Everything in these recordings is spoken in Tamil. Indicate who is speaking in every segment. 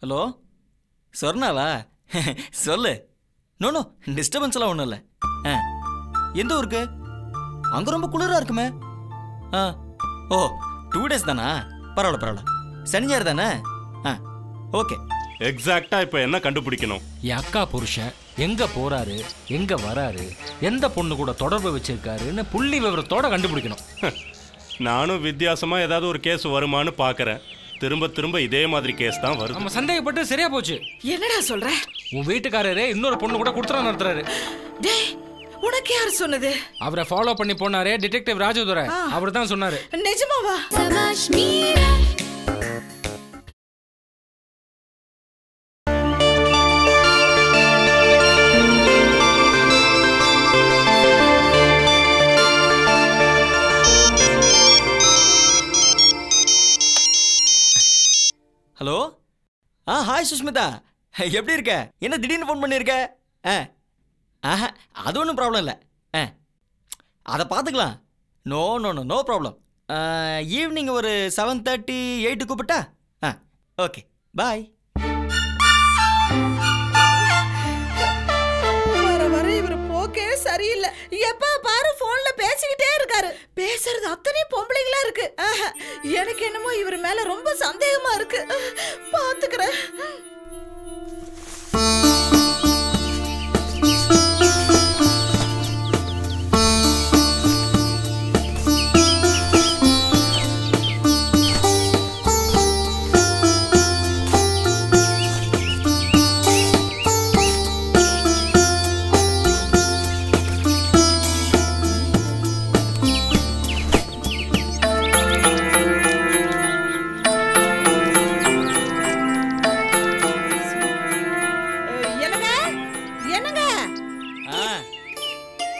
Speaker 1: ஹலோ சொர்ணாவா? சொல்லு. நோ நோ டிஸ்டர்பன்ஸ்லாம் ஒன்றும் இல்லை. எந்த ஊருக்கு? அங்கே ரொம்ப குளிராக இருக்குமே. ஓ 2 days தானா? பரவாயில்ல பரவாயில்ல. சனி ஞாயிறு தானே? ஓகே.
Speaker 2: எக்ஸாக்டா இப்போ என்ன கண்டுபிடிக்கணும்?
Speaker 3: என் அக்கா புருஷன் எங்க போறாரு, எங்க வராரு, எந்த பொண்ணு கூட தொடர்பு வச்சிருக்காருன்னு புள்ளி விவரத்தோட கண்டுபிடிக்கணும்.
Speaker 2: நானும் வித்தியாசமா ஏதாவது ஒரு கேஸ் வருமானு பாக்குறேன். திரும்ப திரும்ப இதே மாதிரி கேஸ் தான் வருது.
Speaker 3: நம்ம சந்தேகப்பட்டு சரியா போச்சு.
Speaker 4: என்னடா சொல்ற?
Speaker 3: உன் வீட்டுக்காரரே இன்னொரு பொண்ணு கூட குடுத்துறா நடத்துறாரு.
Speaker 4: டேய், உனக்கு யார் சொன்னது?
Speaker 3: அவரை ஃபாலோ பண்ணி போனாரே டிடெக்டிவ் ராஜதுரை, அவர் தான் சொன்னாரு.
Speaker 4: நிஜமாவா?
Speaker 1: ஹலோ. ஹாய் சுஷ்மிதா, எப்படி இருக்க? என்ன திடீர்னு ஃபோன் பண்ணியிருக்க? அது ஒன்றும் ப்ராப்ளம் இல்லை. அதை பார்த்துக்கலாம். No no no no problem. Evening ஒரு 7:30 8 கூப்பிட்டா? Okay bye.
Speaker 4: வர வர இவர் போக்கே சரியில்லை. எப்ப பாரு போன்ல பேசிக்கிட்டே இருக்காரு. பேசுறது அத்தனை பொம்பளைங்களா இருக்கு. எனக்கு என்னமோ இவர் மேல ரொம்ப சந்தேகமா இருக்கு. பாத்துக்கிறேன்.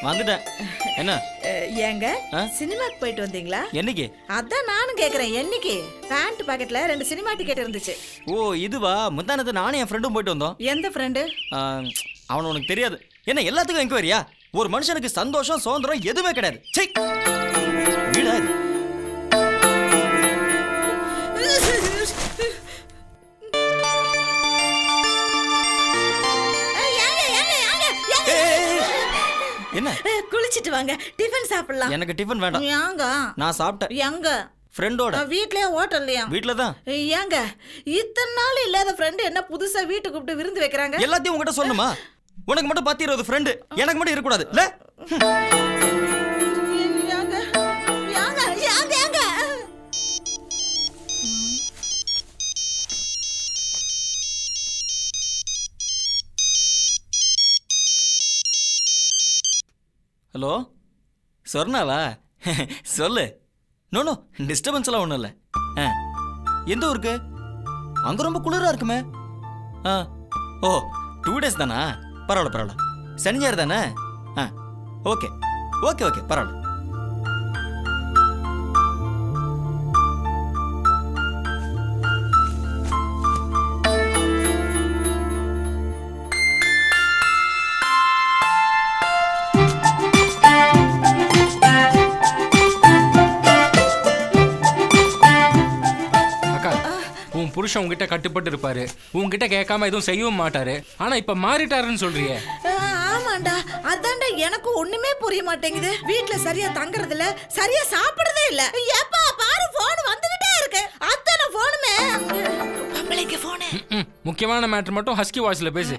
Speaker 1: வந்துட்டேன். என்ன
Speaker 4: ஏங்க சினிமாக்கு போயிட்டு வந்தீங்களா?
Speaker 1: என்னைக்கு?
Speaker 4: அதான் நானும் கேக்குறேன். என்னைக்கு? பேண்ட் பாக்கெட்ல 2 சினிமா டிக்கெட் இருந்துச்சு.
Speaker 1: ஓ இதுவா? முந்தானத்து நானும் என் ஃப்ரெண்டும் போயிட்டு வந்தோம்.
Speaker 4: எந்த ஃப்ரெண்டு?
Speaker 1: அவன் உனக்கு தெரியாது. என்ன எல்லாத்துக்கும் என்கொயரியா? ஒரு மனுஷனுக்கு சந்தோஷம் சுதந்திரம் எதுவுமே கிடையாது. சை வீடா இது? என்ன?
Speaker 4: குளிச்சிட்டு வாங்க, டிஃபன் சாப்பிடலாம்.
Speaker 1: எனக்கு டிஃபன் வேண்டாம்.
Speaker 4: ஏங்க?
Speaker 1: நான் சாப்பிட்டேன்.
Speaker 4: எங்க?
Speaker 1: ஃப்ரெண்டோட.
Speaker 4: வீட்லயே ஹோட்டல்லையா?
Speaker 1: வீட்ல தான்.
Speaker 4: ஏங்க இத்தனை நாள் இல்லாத ஃப்ரெண்ட் என்ன புதுசா வீட்டுக்கு கூப்பிட்டு விருந்து வைக்கிறாங்க?
Speaker 1: எல்லாத்தையும் உங்ககிட்ட சொல்லணுமா? உனக்கு மட்டும் 10-20 ஃப்ரெண்டு, எனக்கு மட்டும் இருக்கக்கூடாது இல்ல? ஹலோ சொர்ணாவா? சொல்லு. நோ நோ டிஸ்டர்பன்ஸ்லாம் ஒன்றும் இல்லை. எந்த ஊருக்கு? அங்கே ரொம்ப குளிராக இருக்குமே. ஓ 2 days தானா? பரவாயில்ல பரவாயில்ல. சனி ஞாயிறு தானே? ஓகே ஓகே ஓகே பரவாயில்ல.
Speaker 3: புருஷன் உங்ககிட்ட கட்டுப்பட்டு இருப்பாரு, உங்ககிட்ட கேட்காம எதுவும் செய்யவும் மாட்டாரு. ஆனா இப்ப மாறிட்டாருன்னு சொல்றியே.
Speaker 4: ஆமாண்டா, அதான்டா எனக்கு ஒண்ணுமே புரிய மாட்டேங்குது. வீட்டுல சரியா தங்குறது இல்ல, சரியா சாப்பிடுறதே இல்ல. எப்பா பாரு போன் வந்துகிட்டே இருக்கு. அத்தனை போனுமே பொம்பளைங்க போனு.
Speaker 3: முக்கியமான மேட்டர் மட்டும் ஹஸ்கி வாய்ஸ்ல பேசு.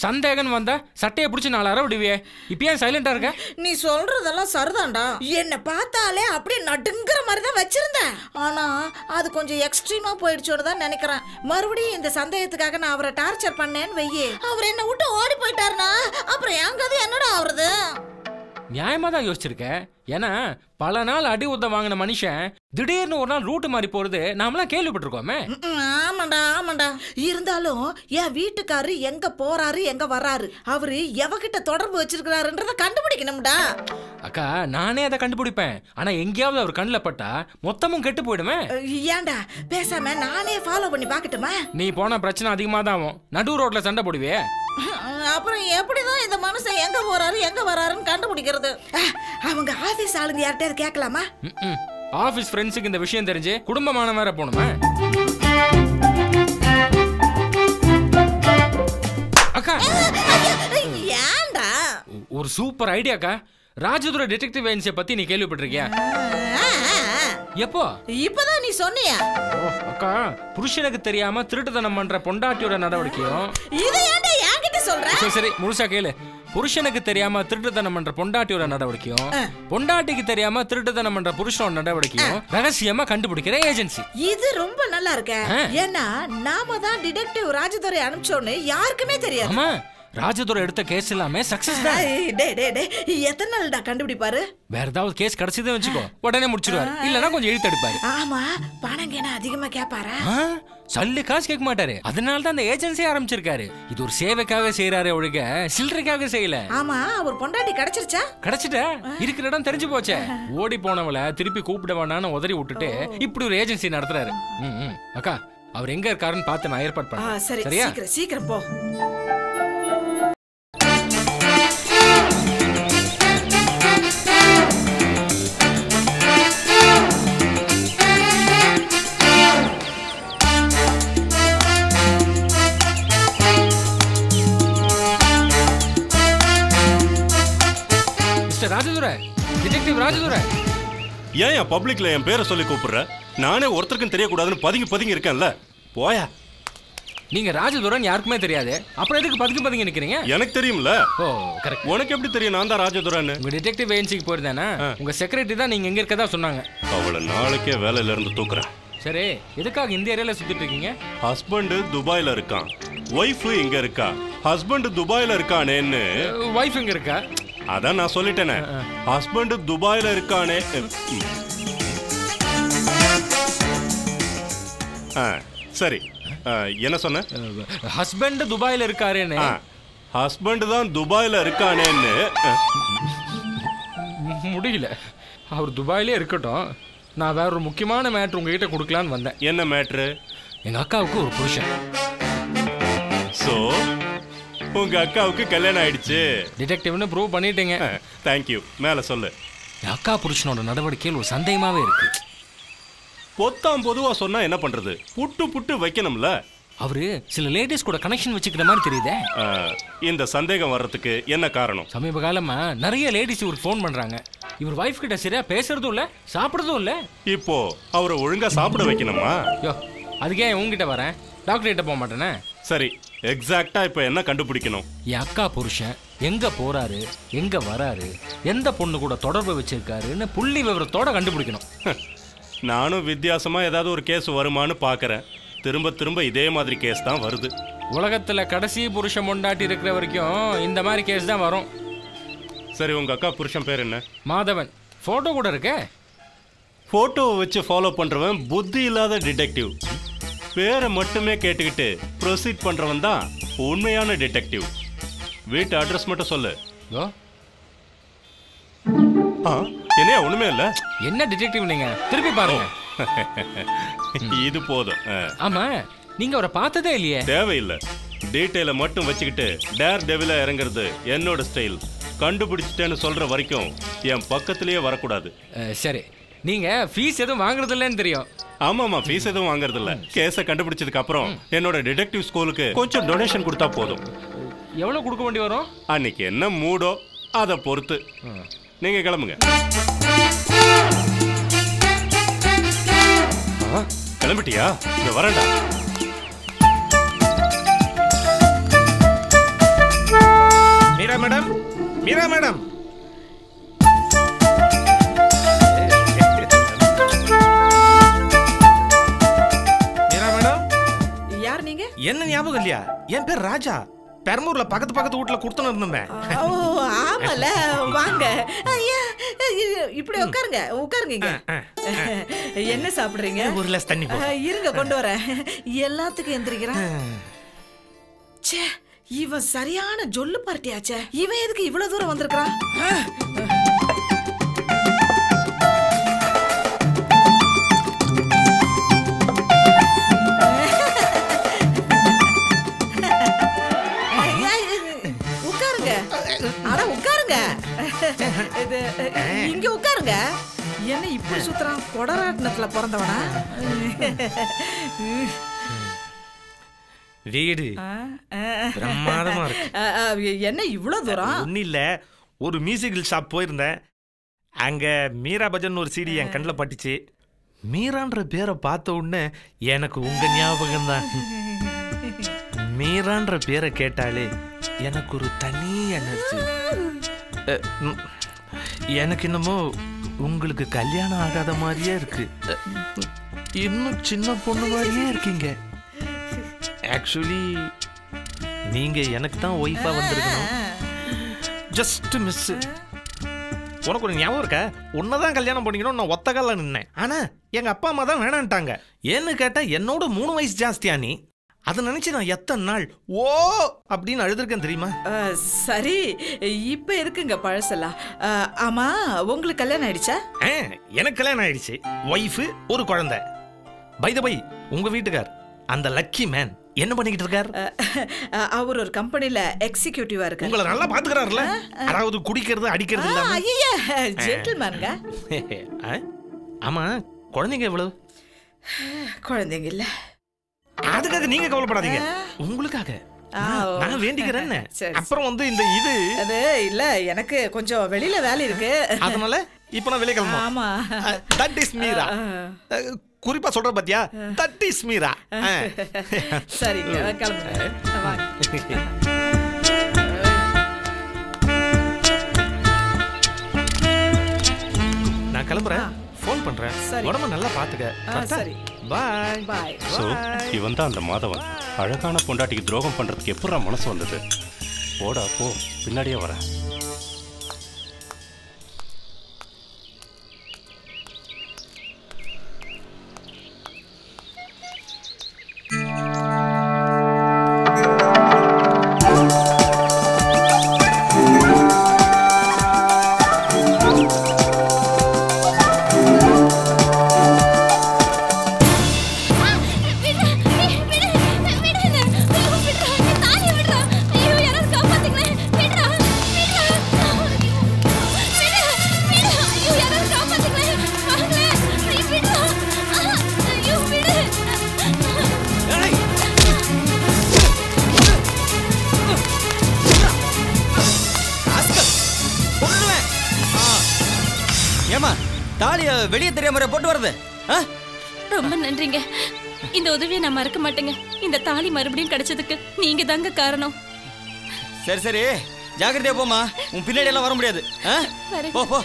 Speaker 3: சந்தேகம் வந்தா சட்டையை பிடிச்சி 4 அரை விடுவியே. இப்ப ஏன் சைலண்டா இருக்க?
Speaker 4: நீ சொல்றதெல்லாம் சரிதான்டா. என்ன பார்த்தாலே அப்படியே நடுங்குற மாதிரி தான் வச்சிருந்தேன். ஆனா அது கொஞ்சம் எக்ஸ்ட்ரீமா போயிடுச்சோன்னு தான் நினைக்கிறேன். மறுபடியும் இந்த சந்தேகத்துக்காக நான் அவரை டார்ச்சர் பண்ணேன்னு வையே, அவர் என்ன விட்டு ஓடி போயிட்டாருனா அப்புறம் எங்கது என்னடா ஆவறது?
Speaker 3: நியாயமா தான் யோசிச்சிருக்க. ஏன்னா பல நாள் அடி உத வாங்கின மனுஷன் திடீர்னு ஒரு நாள் ரூட் மாறி போறது நாமெல்லாம் கேள்விப்பட்டிருக்கோமே.
Speaker 4: ஆமாண்டா ஆமாண்டா. இருந்தாலும் என் வீட்டுக்காரரு எங்க போறாரு எங்க வர்றாரு, அவரு எவகிட்ட தொடர்பு வச்சிருக்கிறாருன்றத கண்டுபிடிக்கணும்டா.
Speaker 3: அக்கா நானே அதை கண்டுபிடிப்பேன். ஆனா எங்கேயாவது அவர் கண்ணில் பட்டா மொத்தமும் கெட்டு போயிடுமே.
Speaker 4: ஏன்டா பேசாம நானே ஃபாலோ பண்ணி பாக்கட்டுமா?
Speaker 3: நீ போன பிரச்சனை அதிகமா தான் ஆகும். நடு ரோட்ல சண்டை போடுவே.
Speaker 4: அப்புறம் எப்படிதான் இந்த மனுஷன் எங்க போறாரு எங்க வராருன்னு கண்டுபிடிக்கிறது? அவங்க ஆபீஸ் ஆளுங்க யார்கிட்ட கேட்கலாமா?
Speaker 3: ஆபீஸ் ஃப்ரெண்ட்ஸுக்கு இந்த விஷயம் தெரிஞ்சு குடும்பமான வேற போணுமா? ஒரு சூப்பர் ஐடியாக்கா. ராஜதுரை டிடெக்டிவ் ஏஜென்சியை பத்தி நீ கேள்விப்பட்டிருக்கியா? எப்போ?
Speaker 4: இப்பதான் நீ சொன்னியா?
Speaker 3: அக்கா, புருஷனுக்கு தெரியாம திருட்டுத்தனம் பண்ற பொண்டாட்டியோட நடவடிக்கையும்.
Speaker 4: இதை ஏன்டா என்கிட்ட சொல்ற?
Speaker 3: சரி முழுசா கேளு. புருஷனுக்கு தெரியாம திருட்டுத்தனம் பண்ற பொண்டாட்டியோட நடவடிக்கையும், பொண்டாட்டிக்கு தெரியாம திருட்டுத்தனம் பண்ற புருஷனோட நடவடிக்கையும் ரகசியமா கண்டுபிடிக்கிற ஏஜென்சி.
Speaker 4: இது ரொம்ப நல்லா இருக்க. ஏன்னா நாம தான் டிடெக்டிவ் ராஜதுரை அனுப்பிச்சோன்னு யாருக்குமே தெரியாது.
Speaker 3: ஆமா, ராஜதுரை எடுத்த கேஸ் எல்லாமே சக்சஸ் தான்.
Speaker 4: எத்தனை நாள்டா கண்டுபிடிப்பாரு? வேற
Speaker 3: ஏதாவது கேஸ் கிடைச்சதே வச்சுக்கோ, உடனே முடிச்சிடுவாரு. இல்லனா கொஞ்சம் இழுத்தடிப்பாரு.
Speaker 4: ஆமா, பணம் கேனா அதிகமா கேட்பாரா?
Speaker 3: சல்லு காசு கேட்க மாட்டாரு. அதனால தான் அந்த ஏஜென்சி ஆரம்பிச்சிருக்காரு. இது ஒரு சேவைக்காக செய்யறாரு ஒழிக சில்லறைக்காக செய்யல.
Speaker 4: ஆமா, அவர் பொண்டாட்டி கிடைச்சிருச்சா?
Speaker 3: கிடைச்சிட்டா, இருக்கிற இடம் தெரிஞ்சு போச்சே. ஓடி போனவளை திருப்பி கூப்பிட வேணான்னு உதறி விட்டுட்டு இப்படி ஒரு ஏஜென்சி நடத்துறாரு. அக்கா, அவர் எங்க இருக்காருன்னு பார்த்து நான் ஏற்பாடு பண்ணேன். சரியா?
Speaker 4: சீக்கிரம் போ.
Speaker 3: ராஜதுரை, டிடெக்டிவ் ராஜதுரை.
Speaker 2: ஏன் என் பப்ளிக்ல என் பேரை சொல்லி கூப்பிடுற? நானே ஒருத்தருக்கும் தெரியக்கூடாதுன்னு பதுங்கி இருக்கேன்ல. போயா.
Speaker 3: நீங்க ராஜதுரன் யாருக்குமே தெரியாது, அப்புறம் எதுக்கு பதுங்கி நிக்கிறீங்க?
Speaker 2: எனக்கு தெரியும்ல.
Speaker 3: ஓ கரெக்ட்.
Speaker 2: உனக்கு எப்படி தெரியும் நான் தான் ராஜதுரன்?
Speaker 3: உங்க டிடெக்டிவ் ஏஜென்சிக்கு போயிருந்தானே, உங்க செக்ரட்டரி தான் நீங்க எங்க இருக்கதா சொன்னாங்க.
Speaker 2: அவளை நாளைக்கே வேலையில இருந்து தூக்குறேன்.
Speaker 3: சரி, எதுக்காக இந்த ஏரியால சுத்திட்டு இருக்கீங்க?
Speaker 2: ஹஸ்பண்ட் துபாயில இருக்கான், ஒய்ஃப் இங்க இருக்கா. ஹஸ்பண்ட் துபாயில இருக்கானேன்னு.
Speaker 3: ஒய்ஃப் இங்க இருக்கா?
Speaker 2: அதான் நான் சொல்லிட்டேனே, ஹஸ்பண்ட் துபாயில இருக்கானே. சரி, என்ன சொன்ன?
Speaker 3: ஹஸ்பண்ட் துபாயில இருக்காரேன்னு.
Speaker 2: ஹஸ்பண்ட் தான் துபாயில இருக்கானேன்னு.
Speaker 3: முடியல, அவர் துபாயிலே இருக்கட்டும். நான் வேற ஒரு முக்கியமான மேட்ரு உங்ககிட்ட கொடுக்கலான்னு வந்தேன்.
Speaker 2: என்ன மேட்ரு?
Speaker 3: எங்க அக்காவுக்கு ஒரு புருஷன்.
Speaker 2: சோ உங்க அக்காவுக்கு கல்யாணம் ஆயிடுச்சு.
Speaker 3: டிடெக்டிவ்னு ப்ரூவ் பண்ணிட்டீங்க.
Speaker 2: தேங்க்யூ. மேல சொல்லு.
Speaker 3: என் அக்கா புருஷனோட நடவடிக்கையில் ஒரு சந்தேகமாவே இருக்கு.
Speaker 2: பொத்தாம் பொதுவா சொன்னா என்ன பண்றது? புட்டு வைக்கணும்ல.
Speaker 3: அவரு சில லேடிஸ் கூட கனெக்ஷன் வச்சுக்கிற மாதிரி தெரியுதே.
Speaker 2: இந்த சந்தேகம் வர்றதுக்கு என்ன காரணம்?
Speaker 3: சமீப காலமா நிறைய லேடிஸ் இவருக்கு ஃபோன் பண்றாங்க. இவர் வைஃப் கிட்ட சரியா பேசுறதும் இல்ல, சாப்பிடுறதும் இல்ல.
Speaker 2: இப்போ அவரை ஒழுங்கா சாப்பிட வைக்கணுமா?
Speaker 3: யோ, அதுக்கே உங்ககிட்ட வரேன், டாக்டர் கிட்ட போக மாட்டேனே.
Speaker 2: சரி, எக்ஸாக்டா இப்ப என்ன கண்டுபிடிக்கணும்?
Speaker 3: என் அக்கா புருஷன் எங்க போறாரு, எங்க வராரு, எந்த பொண்ணு கூட தொடர்பு வச்சிருக்காருன்னு புள்ளி விவரத்தோட கண்டுபிடிக்கணும்.
Speaker 2: நானும் வித்தியாசமா ஏதாவது ஒரு கேஸ் வருமானு பாக்குறேன். திரும்ப இதே மாதிரி கேஸ் தான் வருது.
Speaker 3: உலகத்துல கடைசி புருஷன் பொண்டாட்டி இருக்கிற வரைக்கும் இந்த மாதிரி கேஸ் தான் வரும்.
Speaker 2: சரி, உங்க அக்கா புருஷன் பேர் என்ன?
Speaker 3: மாதவன். போட்டோ கூட இருக்கே.
Speaker 2: போட்டோவை வச்சு ஃபாலோ பண்றவன் புத்தி இல்லாத டிடெக்டிவ். பேரை மட்டுமே கேட்டுக்கிட்டு ப்ரொசீட் பண்றவன் தான் உண்மையான டிடெக்டிவ். வீட்டு அட்ரஸ் மட்டும் சொல்லு. என்னையா ஒண்ணுமே இல்ல?
Speaker 3: என்ன டிடெக்டிவ் நீங்க? திருப்பி பாருங்க.
Speaker 2: இது போதும்.
Speaker 3: ஆமா, நீங்க அவரை பார்த்ததே இல்லையே.
Speaker 2: தேவையில்லை, டீட்டெயிலை மட்டும் வச்சுக்கிட்டு டேர் டெவிலா இறங்குறது என்னோட ஸ்டைல். கண்டுபிடிச்சிட்டேன்னு சொல்ற வரைக்கும் என் பக்கத்திலேயே வரக்கூடாது.
Speaker 3: சரி, நீங்க ஃபீஸ் எதுவும் வாங்குறது இல்லைன்னு தெரியும்.
Speaker 2: ஆமாமா, ஃபீஸ் எதுவும் வாங்குறது இல்ல. கேஸை கண்டுபிடிச்சதுக்கு அப்புறம் என்னோட டிடெக்டிவ் ஸ்கூலுக்கு கொஞ்சம் டொனேஷன் கொடுத்தா போதும்.
Speaker 3: எவ்வளவு கொடுக்க வேண்டி வரும்?
Speaker 2: அன்னைக்கு என்ன மூடோ அதை பொறுத்து. நீங்க கிளம்புங்க. கிளம்பிட்டியா? இந்த வரேன்டா.
Speaker 5: Meera madam, Meera madam. Meera madam.
Speaker 4: யார் நீங்க?
Speaker 5: என்ன ஞாபகம் இல்லையா? என் பேர் ராஜா. பெரம்பூர்ல பக்கத்து வீட்டுல கொடுத்துன்னு இருந்தோமே.
Speaker 4: ஓ ஆமால, வாங்க. ஐயா, இப்படி உட்காருங்க. என்ன சாப்பிடுறீங்க?
Speaker 5: ஒரு கிளாஸ் தண்ணி
Speaker 4: இருங்க, கொண்டு வரேன். எல்லாத்துக்கும் எந்திரிக்கிறான். ச்சே, இவன் சரியான ஜொல்லு பார்ட்டியாச்சே. இவன் எதுக்கு இவ்வளவு தூரம் வந்திருக்கான்? இங்க உட்காருங்க. என்ன இப்படி சுத்துறான்? கொடராட்டனத்துல பிறந்தவனா?
Speaker 5: வீடு பிரமாதமா இருக்கு.
Speaker 4: என்ன இவ்வளவு தூரம்?
Speaker 5: ஒண்ணு இல்ல, ஒரு மியூசிக்கல் ஷாப் போயிருந்தேன். அங்க மீரா பஜன் ஒரு சிடி என் கண்ணில் பட்டுச்சு. மீரான்ற பேரை பார்த்த உடனே எனக்கு உங்க ஞாபகம் தான். மீரான்ற பேரை கேட்டாலே எனக்கு ஒரு தனி எனர்ஜி. எனக்கு என்னமோ உங்களுக்கு கல்யாணம் ஆகாத மாதிரியே இருக்கு. இன்னும் சின்ன பொண்ணு மாதிரியே இருக்கீங்க. ஆக்சுவலி நீங்க எனக்கு தான் ஒய்ஃபா வந்திருக்கணும். Just miss. உனக்கு ஒரு ஞாபகம் இருக்க? உன்னதான் கல்யாணம் பண்ணிக்கணும் நான் ஒத்த கால நின்னேன். ஆனா எங்க அப்பா அம்மா தான் வேணான்ட்டாங்க. ஏன்னு கேட்டா என்னோட 3 வயசு ஜாஸ்தியா நீ. அதை நினைச்சு நான் எத்தனை நாள் ஓ அப்படின்னு அழுதுருக்கேன் தெரியுமா?
Speaker 4: சரி, இப்ப இருக்குங்க பழசெல்லாம். ஆமா, உங்களுக்கு கல்யாணம் ஆயிடுச்சா?
Speaker 5: எனக்கு கல்யாணம் ஆயிடுச்சு. ஒய்ஃபு, ஒரு குழந்தை. பை த பை, உங்க வீட்டுக்கார் அந்த லக்கி மேன் என்ன பண்ணிக்கிட்டு இருக்கார்?
Speaker 4: அவர் ஒரு கம்பெனில எக்ஸிகியூட்டிவா இருக்காரு.
Speaker 5: உங்களை நல்லா பாத்துக்கிறாருல? அதாவது குடிக்கிறது அடிக்கிறது இல்லாம.
Speaker 4: ஜென்டில்மேன்ங்க.
Speaker 5: ஆமா, குழந்தைங்க எவ்வளவு?
Speaker 4: குழந்தைங்க இல்ல.
Speaker 5: அதுக்காக நீங்க கவலைப்படாதீங்க, உங்களுக்காக நான் வேண்டிக்கிறேன். அப்புறம் வந்து இந்த இது
Speaker 4: அது இல்ல, எனக்கு கொஞ்சம் வெளியில வேலை இருக்கு,
Speaker 5: அதனால இப்ப நான் வெளியே கிளம்பணும்.
Speaker 4: ஆமா,
Speaker 5: தட் இஸ் மீரா. குறிப்பா சொல்ற பாத்தியா? That is Meera.
Speaker 4: சரிங்க, கிளம்புங்க.
Speaker 5: நான் கிளம்புறேன், ஃபோன் பண்றேன். உடம்ப நல்லா பாத்துக்க.
Speaker 4: சரி,
Speaker 5: பாய்
Speaker 4: பாய்.
Speaker 2: ஸோ இவன் தான் அந்த மாதவன். அழகான பொண்டாட்டிக்கு துரோகம் பண்றதுக்கு எப்படா மனசு வந்தது? போடா போ, பின்னாடியே வரேன்.
Speaker 1: வெளியே தெரியாம போட்டு வருது.
Speaker 6: ரொம்ப நன்றிங்க. இந்த உதவியை நான் மறக்க மாட்டேங்க. இந்த தாலி மறுபடியும் கிடைச்சதுக்கு நீங்க தாங்க காரணம்.
Speaker 1: சரி சரி, ஜாக்கிரதையா போமா. உன் பின்னாடி எல்லாம் வர முடியாது. போ போ.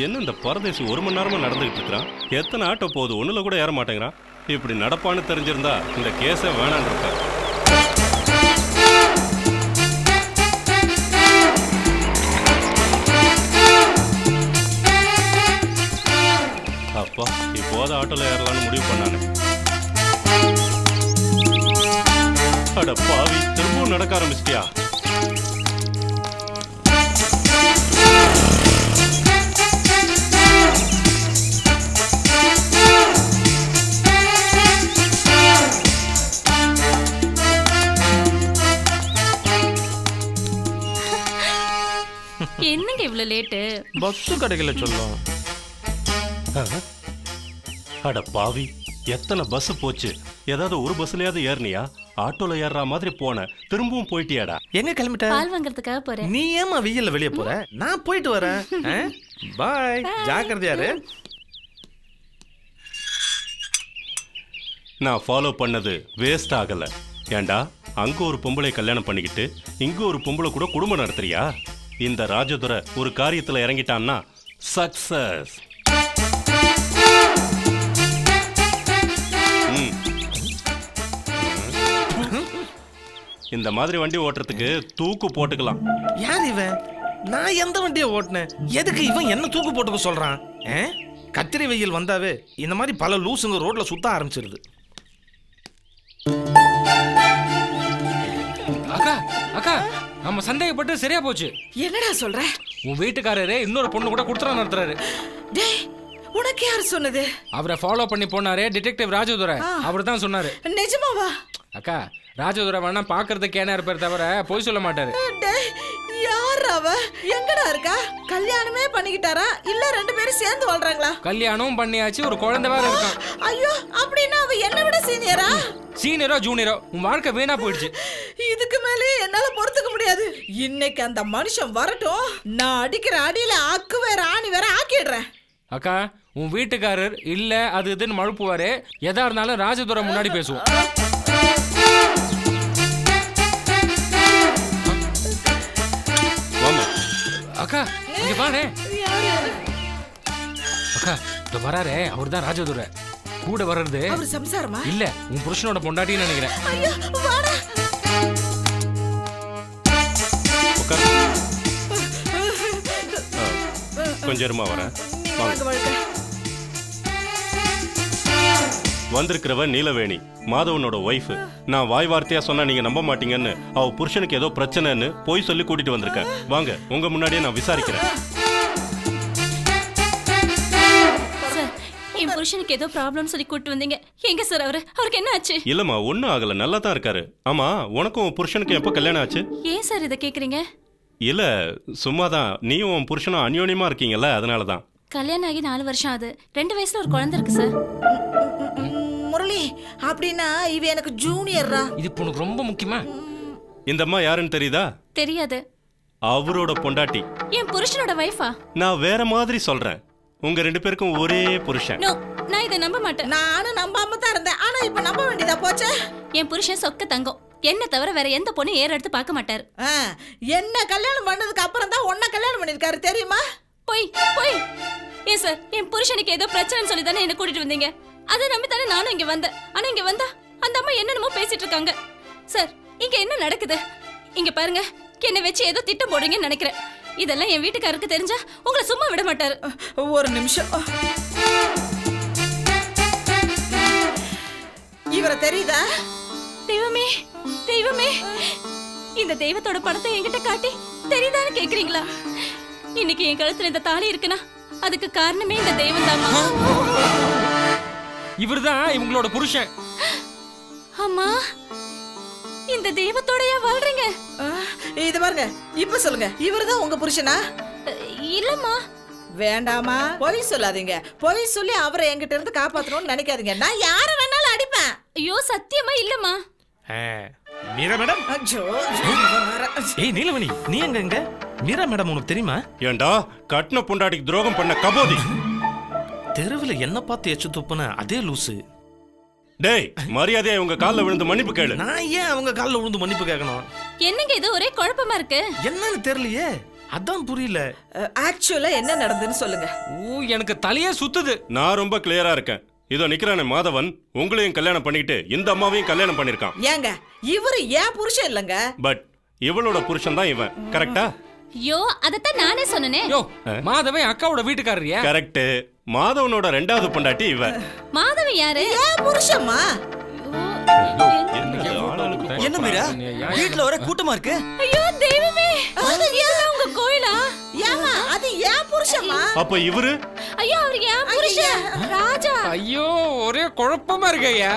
Speaker 2: என்ன இந்த பரதேசி 1 மணி நேரமா நடந்துகிட்டு இருக்கிறான்? எத்தனை ஆட்டோ போகுது, ஒண்ணுல கூட ஏற மாட்டேங்கிறான். இப்படி நடப்பான்னு தெரிஞ்சிருந்தா இந்த கேஸை வேணான் இருக்க. அப்பா, இப்போது ஆட்டோல ஏறலான்னு முடிவு பண்ணானே. அட பாவி, திரும்பவும் நடக்க ஆரம்பிச்சிட்டியா?
Speaker 6: என்னங்க இவ்வளவு லேட்டு?
Speaker 5: பஸ் கிடைக்கல சொல்லும்.
Speaker 2: அட பாவி, எத்தனை பஸ் போச்சு. ஏதாவது ஒரு பஸ்லயாவது ஏறினியா? ஆட்டோல ஏறுற மாதிரி போன, திரும்பவும் போயிட்டியாடா?
Speaker 5: எங்க கிளம்பிட்ட?
Speaker 6: பால் வாங்குறதுக்காக போறேன்.
Speaker 5: நீ ஏமா வெயில்ல வெளியே போற? நான் போயிட்டு வரேன். பாய், ஜாக்கிரதையா இரு.
Speaker 2: நான் ஃபாலோ பண்ணது வேஸ்ட் ஆகல. ஏண்டா, அங்க ஒரு பொம்பளை கல்யாணம் பண்ணிக்கிட்டு இங்க ஒரு பொம்பளை கூட குடும்பம் நடத்துறியா? இந்த ராஜதுரை ஒரு காரியத்துல இறங்கிட்டான்னா சக்சஸ். இந்த மாதிரி வண்டி ஓட்டுறதுக்கு தூக்கு போட்டுக்கலாம்.
Speaker 5: யார் இவன்? நான் எந்த வண்டியை ஓட்டினேன்? எதுக்கு இவன் என்ன தூக்கு போட்டுக்க சொல்றான்? கத்திரி வெயில் வந்தாவே இந்த மாதிரி பல லூசுங்க ரோட்ல சுத்த ஆரம்பிச்சிருது.
Speaker 3: அக்கா அக்கா நம்ம சந்தேகப்பட்டு சரியா போச்சு.
Speaker 4: என்னடா சொல்ற?
Speaker 3: உன் வீட்டுக்காரரே இன்னொரு பொண்ணு கூட குடுத்துறா நடத்துறாரு.
Speaker 4: டேய், உனக்கு யார் சொன்னது?
Speaker 3: அவரை ஃபாலோ பண்ணி போனாரே டிடெக்டிவ் ராஜதுரை, அவர் தான் சொன்னாரு.
Speaker 4: நிஜமாவா?
Speaker 3: அக்கா ராஜதுரை வேணா பாக்குறதுக்கு ஏன்னா இருப்பாரு தவிர போய் சொல்ல மாட்டாரு.
Speaker 4: டேய், யார் அவ? எங்கடா இருக்கா? கல்யாணமே பண்ணிக்கிட்டாரா இல்ல ரெண்டு பேரும் சேர்ந்து வாழ்றாங்களா?
Speaker 3: கல்யாணம் பண்ணியாச்சு, ஒரு குழந்தை வேற இருக்கான்.
Speaker 4: ஐயோ, அப்படின்னா அவ என்ன விட சீனியரா?
Speaker 3: சீனியரோ ஜூனியரோ உன் வாழ்க்கை வீணா போயிடுச்சு.
Speaker 4: இதுக்கு மேலே என்னால பொறுத்துக்க முடியாது. இன்னைக்கு அந்த மனுஷன் வரட்டும், நான் அடிக்கிற அடியில ஆக்கு வேற ஆணி வேற ஆக்கிடுறேன்.
Speaker 3: அக்கா உன் வீட்டுக்காரர் இல்ல அது இதுன்னு மழுப்புவாரு. எதா இருந்தாலும் ராஜதுரை முன்னாடி பேசுவோம். அக்கா இங்க பாரு. அக்கா இந்த வராரே அவர் தான் ராஜதுரை. கூட வர்றது
Speaker 4: அவர் சம்சாரமா?
Speaker 3: இல்ல உன் புருஷனோட பொண்டாட்டின்னு நினைக்கிறேன்.
Speaker 4: ஐயோ, வாடா.
Speaker 2: கொஞ்சம் இருமா வரேன்.
Speaker 4: வாங்க வாங்க.
Speaker 2: வந்திருக்கிறவ நீலவேணி, மாதவனோட ஒய்ஃப். நான் வாய் வார்த்தையா சொன்னா நீங்க நம்ப மாட்டீங்கன்னு அவ புருஷனுக்கு ஏதோ பிரச்சனைன்னு போய் சொல்லி கூட்டிட்டு வந்திருக்கேன். வாங்க, உங்க முன்னாடியே நான் விசாரிக்கிறேன்.
Speaker 6: சார், என் புருஷனுக்கு ஏதோ ப்ராப்ளம் சொல்லி கூட்டு வந்தீங்க. எங்க சார் அவருக்கு என்ன ஆச்சு?
Speaker 2: இல்லம்மா, ஒன்னும் ஆகல, நல்லா தான் இருக்காரு. ஆமா, உனக்கும் உன் புருஷனுக்கு எப்போ கல்யாணம் ஆச்சு?
Speaker 6: ஏன் சார் இதை கேக்குறீங்க?
Speaker 2: இல்ல, சும்மாதான். நீயும் உன் புருஷனும் அந்யோன்யமா இருக்கீங்கல்ல, அதனாலதான்.
Speaker 6: கல்யாணம் ஆகி 4 வருஷம் ஆகுது. 2 வயசுல ஒரு குழந்தை இருக்கு சார்.
Speaker 4: முரளி, அப்படின்னா இவ எனக்கு ஜூனியர்ரா.
Speaker 3: இது உனக்கு ரொம்ப முக்கியமா?
Speaker 2: இந்த அம்மா யாருன்னு தெரியுதா?
Speaker 6: தெரியாது.
Speaker 2: அவரோட பொண்டாட்டி.
Speaker 6: என் புருஷனோட வைஃபா?
Speaker 2: நான் வேற மாதிரி சொல்றேன். உங்க 2 பேருக்கும் ஒரே புருஷன்.
Speaker 6: நோ, நான் இதை நம்ப மாட்டேன்.
Speaker 4: நானும் நம்பாம தான் இருந்தேன், ஆனா இப்ப நம்ப வேண்டியதா போச்சு.
Speaker 6: என் புருஷன் சொக்க தங்கம். என்ன தவிர வேற எந்த பொண்ணு ஏற எடுத்து பார்க்க மாட்டாரு.
Speaker 4: என்ன கல்யாணம் பண்ணதுக்கு அப்புறம் தான் உன்னை கல்யாணம் பண்ணிருக்காரு தெரியுமா?
Speaker 6: போய் போய். ஏன் சார், என் புருஷனுக்கு ஏதோ பிரச்சனைன்னு சொல்லி தானே என்ன கூட்டிட்டு வந்தீங்க. அதை நம்பி தானே நானும் இங்க வந்தேன். ஆனா இங்க வந்தா அந்த அம்மா என்னென்னமோ பேசிட்டு இருக்காங்க. சார், இங்க என்ன நடக்குது? இங்க பாருங்க, என்னை வச்சு ஏதோ திட்டம் போடுறீங்கன்னு நினைக்கிறேன். இதெல்லாம் என் வீட்டுக்காரருக்கு தெரிஞ்சா உங்களை சும்மா விட மாட்டாரு.
Speaker 4: ஒரு நிமிஷம். இவரை தெரியுதா?
Speaker 6: தெய்வமே தெய்வமே, இந்த தெய்வத்தோட படத்தை என்கிட்ட காட்டி தெரியுதான்னு கேக்குறீங்களா? இன்னைக்கு என் கழுத்துல இந்த தாலி இருக்குன்னா அதுக்கு காரணமே இந்த தெய்வம் தாமா.
Speaker 3: இவர்தான் இவங்களோட புருஷன்.
Speaker 6: அம்மா, இந்த தெய்வத்தோடயா வாழ்றீங்க?
Speaker 4: இது பாருங்க, இப்ப சொல்லுங்க, இவர்தான் உங்க புருஷனா?
Speaker 6: இல்லம்மா.
Speaker 4: வேண்டாமா, பொய் சொல்லாதீங்க. பொய் சொல்லி அவரை என்கிட்ட இருந்து காப்பாத்தணும்னு நினைக்காதீங்க. நான் யார வேணாலும் அடிப்பேன்.
Speaker 6: ஐயோ சத்தியமா இல்லம்மா.
Speaker 5: மீரா மேடம். ஏய் நீலவேணி, நீ எங்க? மீரா மேடம் உனக்கு தெரியுமா?
Speaker 2: ஏண்டா, கட்டின பொண்டாட்டிக்கு துரோகம் பண்ண கபோதி.
Speaker 5: தெருவில் என்ன பார்த்து எச்சு துப்புன அதே லூசு.
Speaker 2: டேய், மரியாதையா உங்க காலில் விழுந்து மன்னிப்பு கேளு.
Speaker 5: நான் ஏன் அவங்க காலில் விழுந்து மன்னிப்பு கேட்கணும்?
Speaker 6: என்னங்க இது ஒரே குழப்பமா இருக்கு?
Speaker 5: என்னன்னு தெரியலையே, அதான் புரியல.
Speaker 4: ஆக்சுவலா என்ன நடந்துன்னு சொல்லுங்க.
Speaker 3: ஓ, எனக்கு தலையே சுத்துது.
Speaker 2: நான் ரொம்ப கிளியரா இருக்கேன். இதோ நிக்கிறானே மாதவன், உங்களையும் கல்யாணம் பண்ணிக்கிட்டு இந்த அம்மாவையும் கல்யாணம் பண்ணிருக்கான்.
Speaker 4: ஏங்க, இவரு ஏன் புருஷன் இல்லங்க?
Speaker 2: பட் இவளோட புருஷன் தான் இவன். கரெக்டா?
Speaker 6: யோ, அதத்தான் நானே சொன்னனே.
Speaker 3: யோ, மாதவன் அக்காவோட வீட்டுக்காரரியா?
Speaker 2: கரெக்ட். மாதவனோட 2வது பொண்டாட்டி இவ.
Speaker 6: மாதவன் யாரு?
Speaker 4: ஏன் புருஷமா?
Speaker 1: என்ன மீரா, வீட்டுல வர கூட்டமா இருக்கு.
Speaker 6: ஐயோ தெய்வமே, அது ஏன் உங்க கோயிலா?
Speaker 4: ஏமா, அது ஏன் புருஷமா?
Speaker 2: அப்ப இவரு?
Speaker 6: ஐயோ, அவர் ஏன் புருஷன்? ராஜா.
Speaker 3: ஐயோ, ஒரே குழப்பமா இருக்கு ஐயா.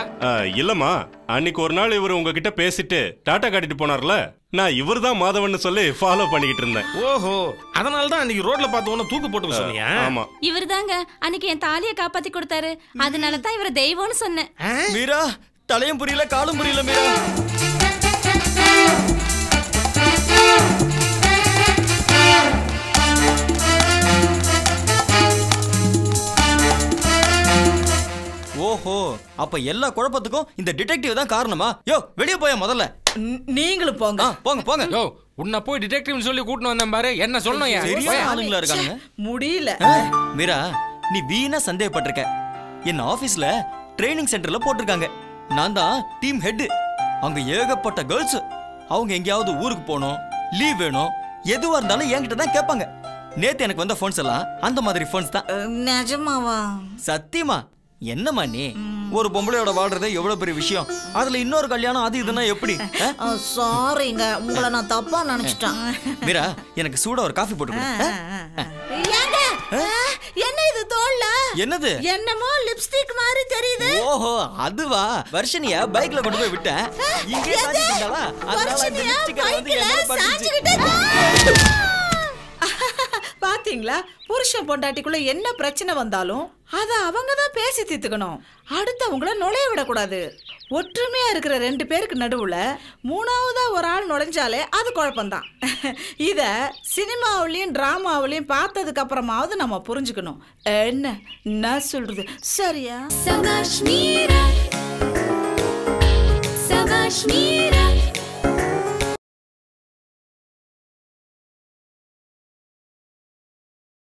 Speaker 2: இல்லம்மா, அன்னைக்கு ஒரு நாள் இவரு உங்ககிட்ட பேசிட்டு டாட்டா காட்டிட்டு போனார்ல, நான் இவர் தான் மாதவன் சொல்லி ஃபாலோ பண்ணிக்கிட்டு இருந்தேன்.
Speaker 5: ஓஹோ, அதனால தான் அன்னைக்கு ரோட்ல பார்த்த உடனே தூக்கு போட்டு சொன்னியா?
Speaker 2: ஆமா.
Speaker 6: இவர்தாங்க அன்னைக்கு என் தாலியை காப்பாத்தி கொடுத்தாரு. அதனால தான் இவரை தெய்வம்னு சொன்னேன்.
Speaker 1: மீரா, தலையும் புரியல காலும் புரியல மீரா. ஓஹோ, அப்ப எல்லா குழப்பத்துக்கும் இந்த டிடெக்டிவ் தான் காரணமா? யோ, வெளியே போய முதல்ல.
Speaker 4: நீங்களும் போங்க.
Speaker 1: போங்க போங்க.
Speaker 3: யோ, உன்னை போய் டிடெக்டிவ்னு சொல்லி கூட்டிட்டு வந்தேன் பாரு. என்ன சொல்லணும்?
Speaker 1: சரியா ஆளுங்களா இருக்காங்க.
Speaker 4: முடியல.
Speaker 1: மீரா, நீ வீணா சந்தேகப்பட்டிருக்க. என்ன ஆபீஸ்ல ட்ரைனிங் சென்டர்ல போட்டிருக்காங்க. நான் தான் டீம் ஹெட். அங்க ஏகப்பட்ட கேர்ள்ஸ். அவங்க எங்கேயாவது ஊருக்கு போகணும், லீவ் வேணும், எதுவா இருந்தாலும் என்கிட்ட தான் கேட்பாங்க. நேத்து எனக்கு வந்த ஃபோன்ஸ் எல்லாம் அந்த மாதிரி ஃபோன்ஸ் தான்.
Speaker 4: நிஜமாவா?
Speaker 1: சத்தியமா. என்னம்மா நீ ஒரு பொம்பளையோட வாழ்றதே எவ்வளவு பெரிய விஷயம், அதுல இன்னொரு கல்யாணம் அது இதுன்னா எப்படி?
Speaker 4: சாரிங்க, உங்களை நான் தப்பா நினைச்சிட்டேன்.
Speaker 1: மீரா, எனக்கு சூடா ஒரு காஃபி போட்டு கொடு.
Speaker 4: என்ன இது தோல்ல?
Speaker 1: என்னது?
Speaker 4: என்னமோ லிப்ஸ்டிக் மாதிரி தெரியுது.
Speaker 1: ஓஹோ, அதுவா? வர்ஷினியா பைக்ல கொண்டு போய் விட்டேன். இங்கே சாஞ்சிட்டு இருந்தாளா, அதனால இந்த லிப்ஸ்டிக் வந்து என்ன பண்ணிச்சு.
Speaker 7: பாத்தீங்களா, புருஷன் பொண்டாட்டிக்குள்ள என்ன பிரச்சனை வந்தாலும் அத அவங்க தான் பேசி தீர்த்துக்கணும். அடுத்தவங்கள நுழைய விடக்கூடாது. ஒற்றுமையா இருக்கிற 2 பேருக்கு நடுவுல 3ஆவதா ஒரு ஆள் நுழைஞ்சாலே அது குழப்பம்தான். இத சினிமாவிலையும் டிராமாவிலையும் பார்த்ததுக்கு அப்புறமாவது நம்ம புரிஞ்சுக்கணும். என்ன நான் சொல்றது சரியா?